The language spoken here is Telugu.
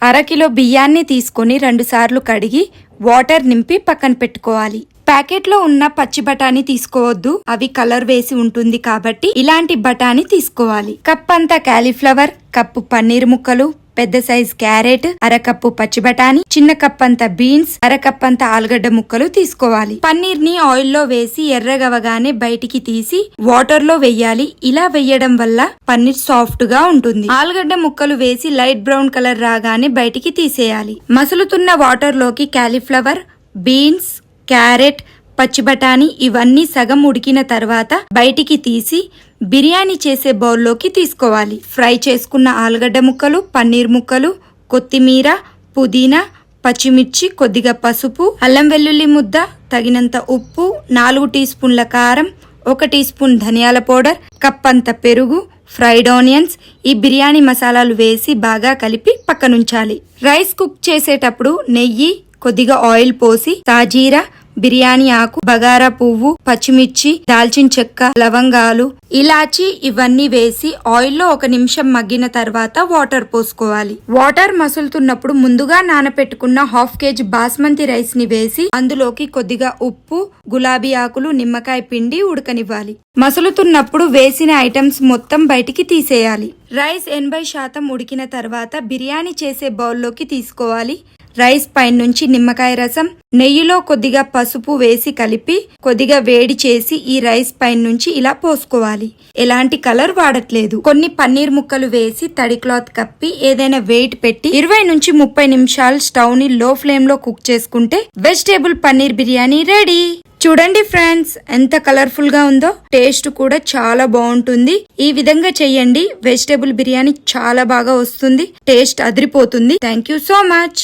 అరకిలో బియ్యాన్ని తీసుకొని 2 సార్లు కడిగి వాటర్ నింపి పక్కన పెట్టుకోవాలి. ప్యాకెట్లో ఉన్న పచ్చి బఠానీ తీసుకోవద్దు, అవి కలర్ వేసి ఉంటుంది కాబట్టి ఇలాంటి బఠానీ తీసుకోవాలి. కప్ అంతా క్యాలీఫ్లవర్, కప్పు పన్నీర్ ముక్కలు, పెద్ద సైజ్ క్యారెట్, అరకప్పు పచ్చి బఠానీ, చిన్న కప్ అంతా బీన్స్, అరకప్ అంతా ఆలుగడ్డ ముక్కలు తీసుకోవాలి. పన్నీర్ ని ఆయిల్లో వేసి ఎర్రగవగానే బయటికి తీసి వాటర్ లో వెయ్యాలి. ఇలా వెయ్యడం వల్ల పన్నీర్ సాఫ్ట్ గా ఉంటుంది. ఆలుగడ్డ ముక్కలు వేసి లైట్ బ్రౌన్ కలర్ రాగానే బయటికి తీసేయాలి. మసులుతున్న వాటర్ లోకి క్యాలీఫ్లవర్, బీన్స్, క్యారెట్, పచ్చి బఠానీ ఇవన్నీ సగం ఉడికిన తర్వాత బయటికి తీసి బిర్యానీ చేసే బౌల్లోకి తీసుకోవాలి. ఫ్రై చేసుకున్న ఆలుగడ్డ ముక్కలు, పన్నీర్ ముక్కలు, కొత్తిమీర, పుదీనా, పచ్చిమిర్చి, కొద్దిగా పసుపు, అల్లం వెల్లుల్లి ముద్ద, తగినంత ఉప్పు, 4 టీ స్పూన్ల కారం, 1 టీ స్పూన్ ధనియాల పౌడర్, కప్ అంత పెరుగు, ఫ్రైడ్ ఆనియన్స్, ఈ బిర్యానీ మసాలాలు వేసి బాగా కలిపి పక్కనుంచాలి. రైస్ కుక్ చేసేటప్పుడు నెయ్యి, కొద్దిగా ఆయిల్ పోసి సాజీరా, బిర్యానీ ఆకు, బగారా పువ్వు, పచ్చిమిర్చి, దాల్చిన చెక్క, లవంగాలు, ఇలాచి ఇవన్నీ వేసి ఆయిల్లో 1 నిమిషం మగ్గిన తర్వాత వాటర్ పోసుకోవాలి. వాటర్ మసులుతున్నప్పుడు ముందుగా నానపెట్టుకున్న 1/2 కేజీ బాస్మతి రైస్ ని వేసి అందులోకి కొద్దిగా ఉప్పు, గులాబీ ఆకులు, నిమ్మకాయ పిండి ఉడకనివ్వాలి. మసులుతున్నప్పుడు వేసిన ఐటమ్స్ మొత్తం బయటికి తీసేయాలి. రైస్ 80% ఉడికిన తర్వాత బిర్యానీ చేసే బౌల్లోకి తీసుకోవాలి. రైస్ పైన నుంచి నిమ్మకాయ రసం, నెయ్యిలో కొద్దిగా పసుపు వేసి కలిపి కొద్దిగా వేడి చేసి ఈ రైస్ పైన నుంచి ఇలా పోసుకోవాలి. ఎలాంటి కలర్ వాడట్లేదు. కొన్ని పన్నీర్ ముక్కలు వేసి తడి క్లాత్ కప్పి ఏదైనా వెయిట్ పెట్టి 20 నుంచి 30 నిమిషాలు స్టవ్ ని లో ఫ్లేమ్ లో కుక్ చేసుకుంటే వెజిటేబుల్ పన్నీర్ బిర్యానీ రెడీ. చూడండి ఫ్రెండ్స్, ఎంత కలర్ఫుల్ గా ఉందో. టేస్ట్ కూడా చాలా బాగుంటుంది. ఈ విధంగా చెయ్యండి, వెజిటేబుల్ బిర్యానీ చాలా బాగా వస్తుంది. టేస్ట్ అదిరిపోతుంది. Thank you so much.